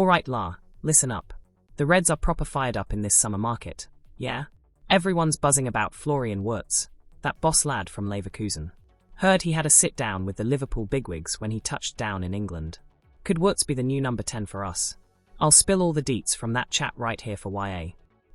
Alright La, listen up. The Reds are proper fired up in this summer market, yeah? Everyone's buzzing about Florian Wirtz, that boss lad from Leverkusen. Heard he had a sit-down with the Liverpool bigwigs when he touched down in England. Could Wirtz be the new number 10 for us? I'll spill all the deets from that chat right here for YA.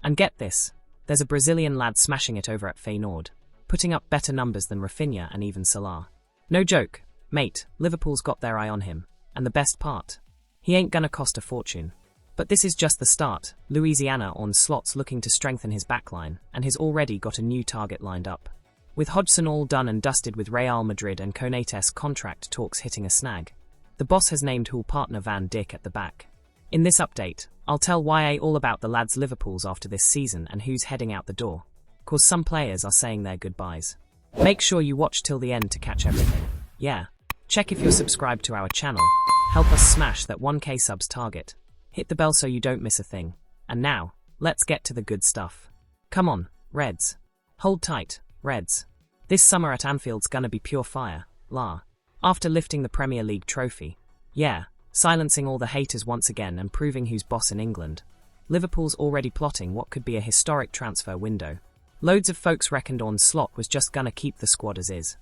And get this, there's a Brazilian lad smashing it over at Feyenoord, putting up better numbers than Rafinha and even Salah. No joke, mate, Liverpool's got their eye on him, and the best part? He ain't gonna cost a fortune. But this is just the start. Louisiana on slots looking to strengthen his backline, and he's already got a new target lined up. With Hodgson all done and dusted with Real Madrid and Konates contract talks hitting a snag, the boss has named Hull partner Van Dijk at the back. In this update, I'll tell YA all about the lads Liverpool's after this season and who's heading out the door, cause some players are saying their goodbyes. Make sure you watch till the end to catch everything. Yeah. Check if you're subscribed to our channel. Help us smash that 1K subs target. Hit the bell so you don't miss a thing. And now, let's get to the good stuff. Come on, Reds. Hold tight, Reds. This summer at Anfield's gonna be pure fire, la. After lifting the Premier League trophy. Yeah, silencing all the haters once again and proving who's boss in England. Liverpool's already plotting what could be a historic transfer window. Loads of folks reckoned on Slot was just gonna keep the squad as is.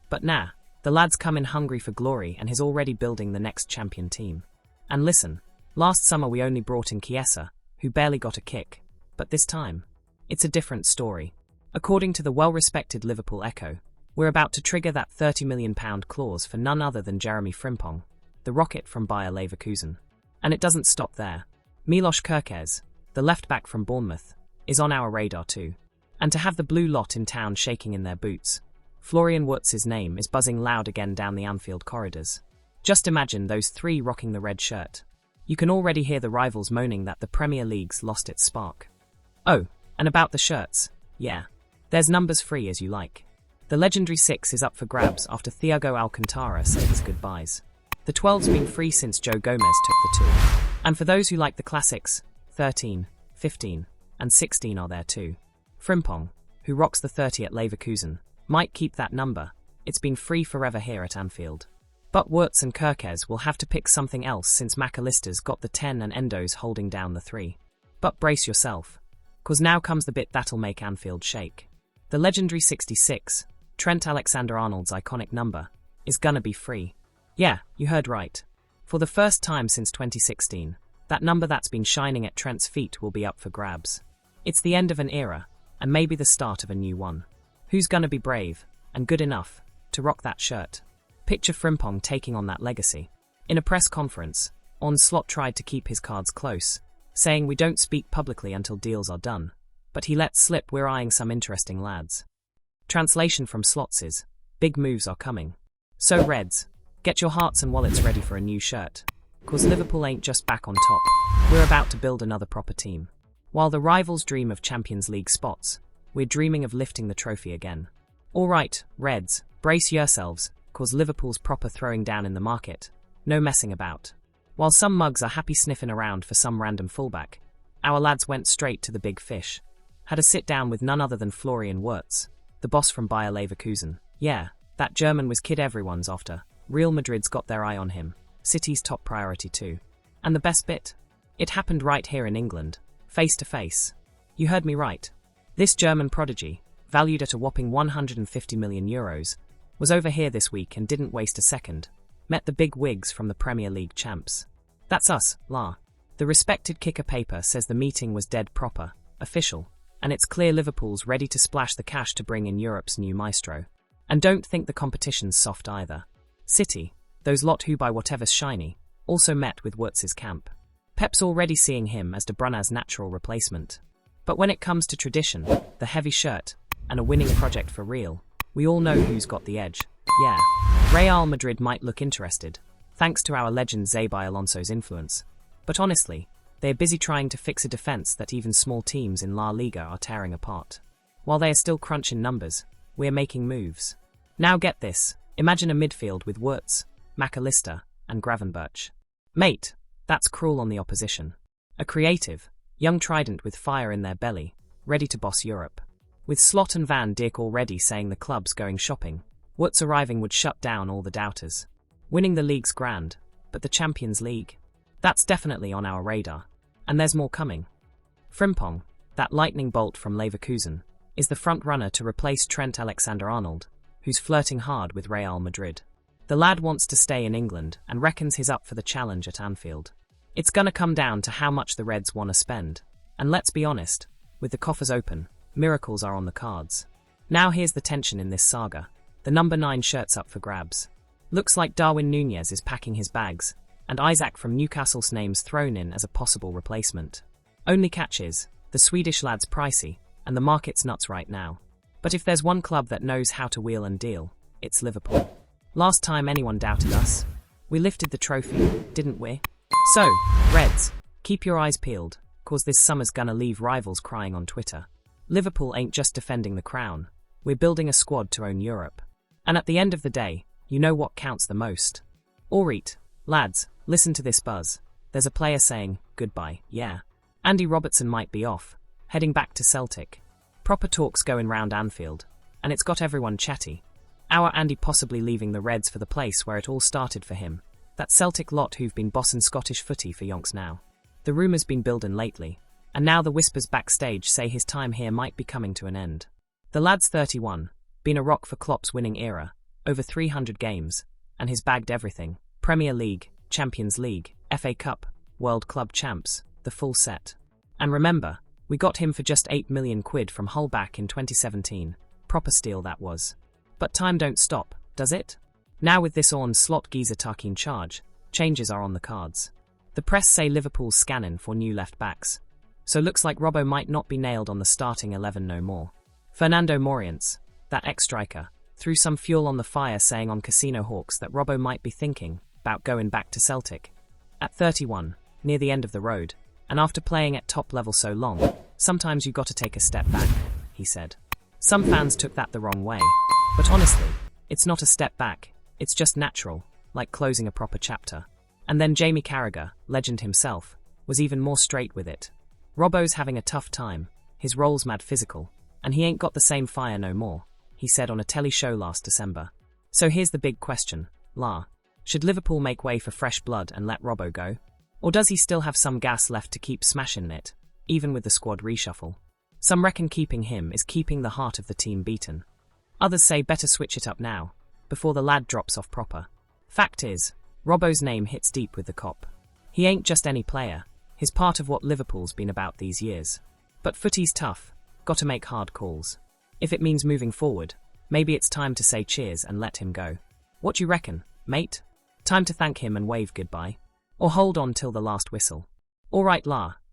But nah, the lad's come in hungry for glory and is already building the next champion team. And listen, last summer we only brought in Chiesa, who barely got a kick. But this time, it's a different story. According to the well-respected Liverpool Echo, we're about to trigger that £30 million clause for none other than Jeremy Frimpong, the rocket from Bayer Leverkusen. And it doesn't stop there. Milos Kerkez, the left-back from Bournemouth, is on our radar too. And to have the blue lot in town shaking in their boots, Florian Wirtz's name is buzzing loud again down the Anfield corridors. Just imagine those three rocking the red shirt. You can already hear the rivals moaning that the Premier League's lost its spark. Oh, and about the shirts, yeah. There's numbers free as you like. The legendary 6 is up for grabs after Thiago Alcantara said his goodbyes. The 12's been free since Joe Gomez took the 2. And for those who like the classics, 13, 15, and 16 are there too. Frimpong, who rocks the 30 at Leverkusen, might keep that number. It's been free forever here at Anfield. But Wirtz and Kerkez will have to pick something else since McAllister's got the 10 and Endo's holding down the 3. But brace yourself, cause now comes the bit that'll make Anfield shake. The legendary 66, Trent Alexander-Arnold's iconic number, is gonna be free. Yeah, you heard right. For the first time since 2016, that number that's been shining at Trent's feet will be up for grabs. It's the end of an era, and maybe the start of a new one. Who's gonna be brave, and good enough, to rock that shirt? Picture Frimpong taking on that legacy. In a press conference, Slot tried to keep his cards close, saying we don't speak publicly until deals are done, but he let slip we're eyeing some interesting lads. Translation from Slot's is, big moves are coming. So Reds, get your hearts and wallets ready for a new shirt. Cause Liverpool ain't just back on top, we're about to build another proper team. While the rivals dream of Champions League spots, we're dreaming of lifting the trophy again. Alright, Reds, brace yourselves, cause Liverpool's proper throwing down in the market. No messing about. While some mugs are happy sniffing around for some random fullback, our lads went straight to the big fish. Had a sit down with none other than Florian Wirtz, the boss from Bayer Leverkusen. Yeah, that German was kid everyone's after. Real Madrid's got their eye on him. City's top priority too. And the best bit? It happened right here in England, face to face. You heard me right. This German prodigy, valued at a whopping €150 million, was over here this week and didn't waste a second. Met the big wigs from the Premier League champs. That's us, la. The respected kicker paper says the meeting was dead proper, official, and it's clear Liverpool's ready to splash the cash to bring in Europe's new maestro. And don't think the competition's soft either. City, those lot who buy whatever's shiny, also met with Wirtz's camp. Pep's already seeing him as De Bruyne's natural replacement. But when it comes to tradition, the heavy shirt, and a winning project for real, we all know who's got the edge. Yeah, Real Madrid might look interested, thanks to our legend Xabi Alonso's influence. But honestly, they're busy trying to fix a defense that even small teams in La Liga are tearing apart. While they are still crunching numbers, we're making moves. Now get this, imagine a midfield with Wirtz, McAllister, and Gravenberch. Mate, that's cruel on the opposition. A creative, young trident with fire in their belly, ready to boss Europe. With Slot and Van Dijk already saying the club's going shopping, Wirtz arriving would shut down all the doubters. Winning the league's grand, but the Champions League? That's definitely on our radar. And there's more coming. Frimpong, that lightning bolt from Leverkusen, is the front runner to replace Trent Alexander-Arnold, who's flirting hard with Real Madrid. The lad wants to stay in England and reckons he's up for the challenge at Anfield. It's gonna come down to how much the Reds want to spend. And let's be honest, with the coffers open, miracles are on the cards. Now here's the tension in this saga. The number 9 shirt's up for grabs. Looks like Darwin Núñez is packing his bags, and Isaac from Newcastle's name's thrown in as a possible replacement. Only catch is, the Swedish lad's pricey, and the market's nuts right now. But if there's one club that knows how to wheel and deal, it's Liverpool. Last time anyone doubted us, we lifted the trophy, didn't we? So, Reds, keep your eyes peeled, cause this summer's gonna leave rivals crying on Twitter. Liverpool ain't just defending the crown, we're building a squad to own Europe. And at the end of the day, you know what counts the most. Alright, lads, listen to this buzz. There's a player saying, goodbye, yeah. Andy Robertson might be off, heading back to Celtic. Proper talks going round Anfield, and it's got everyone chatty. Our Andy possibly leaving the Reds for the place where it all started for him. That Celtic lot who've been bossin' Scottish footy for yonks now. The rumours been buildin' lately, and now the whispers backstage say his time here might be coming to an end. The lad's 31, been a rock for Klopp's winning era, over 300 games, and he's bagged everything. Premier League, Champions League, FA Cup, World Club Champs, the full set. And remember, we got him for just £8 million from Hull back in 2017. Proper steal that was. But time don't stop, does it? Now with this on slot geezer taking charge, changes are on the cards. The press say Liverpool's scanning for new left-backs. So looks like Robbo might not be nailed on the starting 11 no more. Fernando Morientes, that ex-striker, threw some fuel on the fire saying on Casino Hawks that Robbo might be thinking about going back to Celtic. At 31, near the end of the road, and after playing at top level so long, sometimes you gotta take a step back, he said. Some fans took that the wrong way, but honestly, it's not a step back, it's just natural, like closing a proper chapter. And then Jamie Carragher, legend himself, was even more straight with it. Robbo's having a tough time, his role's mad physical, and he ain't got the same fire no more, he said on a telly show last December. So here's the big question, should Liverpool make way for fresh blood and let Robbo go? Or does he still have some gas left to keep smashing it, even with the squad reshuffle? Some reckon keeping him is keeping the heart of the team beaten. Others say better switch it up now, before the lad drops off proper. Fact is, Robbo's name hits deep with the cop. He ain't just any player, he's part of what Liverpool's been about these years. But footy's tough, gotta make hard calls. If it means moving forward, maybe it's time to say cheers and let him go. What you reckon, mate? Time to thank him and wave goodbye? Or hold on till the last whistle? Alright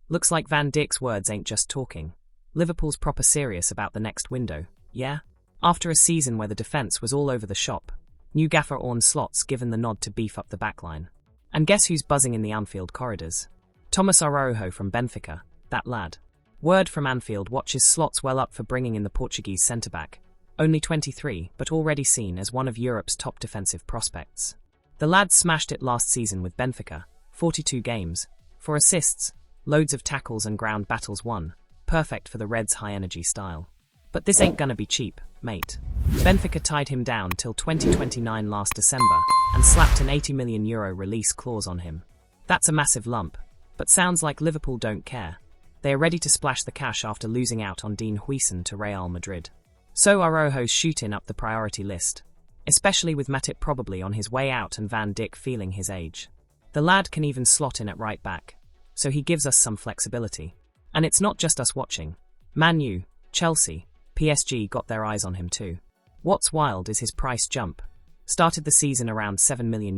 looks like Van Dijk's words ain't just talking. Liverpool's proper serious about the next window, yeah? After a season where the defence was all over the shop, new gaffer Arne Slot's given the nod to beef up the backline. And guess who's buzzing in the Anfield corridors? Thomas Araujo from Benfica, that lad. Word from Anfield watches Slots well up for bringing in the Portuguese centre-back, only 23 but already seen as one of Europe's top defensive prospects. The lad smashed it last season with Benfica, 42 games, 4 assists, loads of tackles and ground battles won, perfect for the Reds' high-energy style. But this ain't gonna be cheap, mate. Benfica tied him down till 2029 last December and slapped an €80 million release clause on him. That's a massive lump, but sounds like Liverpool don't care. They are ready to splash the cash after losing out on Dean Huijsen to Real Madrid. So Araujo's shooting up the priority list, especially with Matip probably on his way out and Van Dijk feeling his age. The lad can even slot in at right back, so he gives us some flexibility. And it's not just us watching. Man U, Chelsea, PSG got their eyes on him too. What's wild is his price jump. Started the season around €7 million,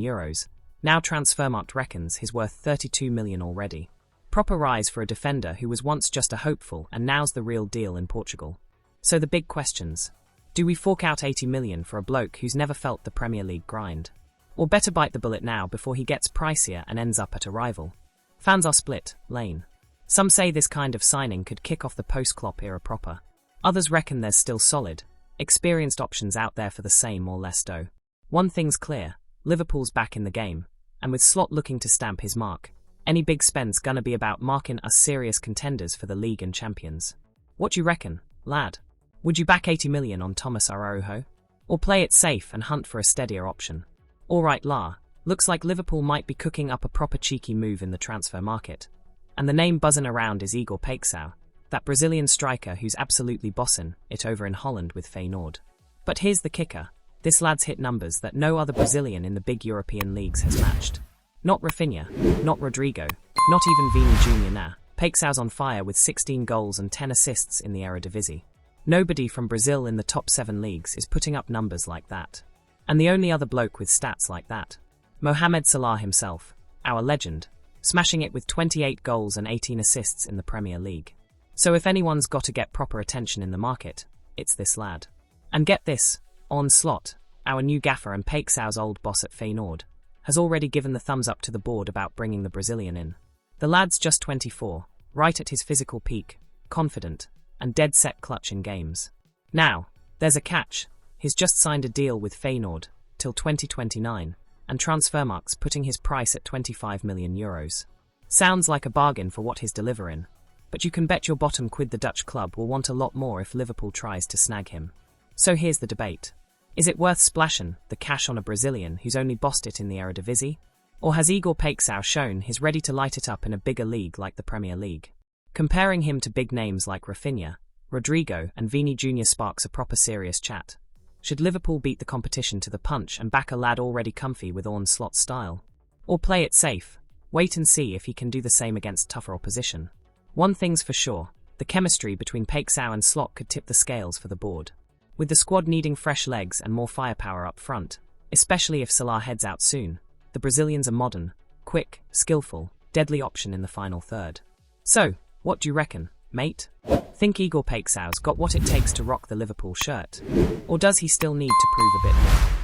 now Transfermarkt reckons he's worth $32 million already. Proper rise for a defender who was once just a hopeful and now's the real deal in Portugal. So the big questions. Do we fork out $80 million for a bloke who's never felt the Premier League grind? Or better bite the bullet now before he gets pricier and ends up at a rival? Fans are split, Lane. Some say this kind of signing could kick off the post-Klopp era proper. Others reckon there's still solid, experienced options out there for the same or less dough. One thing's clear, Liverpool's back in the game, and with Slot looking to stamp his mark, any big spend's gonna be about marking us serious contenders for the league and champions. What you reckon, lad? Would you back $80 million on Thomas Araujo? Or play it safe and hunt for a steadier option? Alright Looks like Liverpool might be cooking up a proper cheeky move in the transfer market. And the name buzzing around is Igor Paixão, that Brazilian striker who's absolutely bossing it over in Holland with Feyenoord. But here's the kicker. This lad's hit numbers that no other Brazilian in the big European leagues has matched. Not Rafinha, not Rodrigo, not even Vini Jr. Nah, Paixão's on fire with 16 goals and 10 assists in the Eredivisie. Nobody from Brazil in the top 7 leagues is putting up numbers like that. And the only other bloke with stats like that, Mohamed Salah himself, our legend, smashing it with 28 goals and 18 assists in the Premier League. So if anyone's got to get proper attention in the market, it's this lad. And get this, Arne Slot, our new gaffer and Paixão's old boss at Feyenoord, has already given the thumbs up to the board about bringing the Brazilian in. The lad's just 24, right at his physical peak, confident, and dead set clutch in games. Now, there's a catch. He's just signed a deal with Feyenoord till 2029, and Transfermarkt's putting his price at €25 million. Sounds like a bargain for what he's delivering, but you can bet your bottom quid the Dutch club will want a lot more if Liverpool tries to snag him. So here's the debate. Is it worth splashing the cash on a Brazilian who's only bossed it in the Eredivisie? Or has Igor Paixão shown he's ready to light it up in a bigger league like the Premier League? Comparing him to big names like Rafinha, Rodrigo and Vini Jr. sparks a proper serious chat. Should Liverpool beat the competition to the punch and back a lad already comfy with Arne Slot's style? Or play it safe, wait and see if he can do the same against tougher opposition? One thing's for sure, the chemistry between Paixão and Slot could tip the scales for the board. With the squad needing fresh legs and more firepower up front, especially if Salah heads out soon, the Brazilians are modern, quick, skillful, deadly option in the final third. So, what do you reckon, mate? Think Igor Paixão's got what it takes to rock the Liverpool shirt? Or does he still need to prove a bit more?